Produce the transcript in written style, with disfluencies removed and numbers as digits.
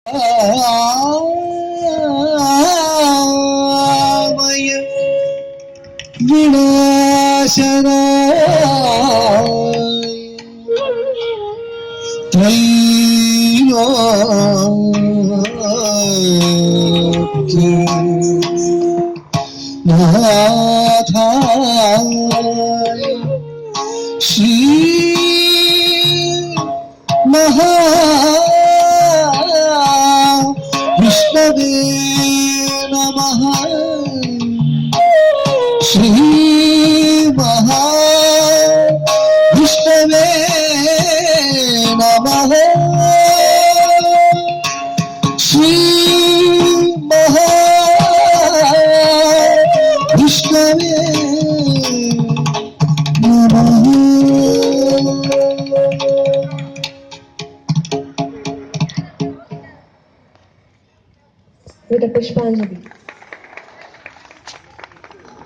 मय विनाशनाय त्रैलोक्यनाथाय श्री विष्णवे नमः। श्री विष्णवे नमः। श्री विष्णवे नमः। with a Pushpanjali.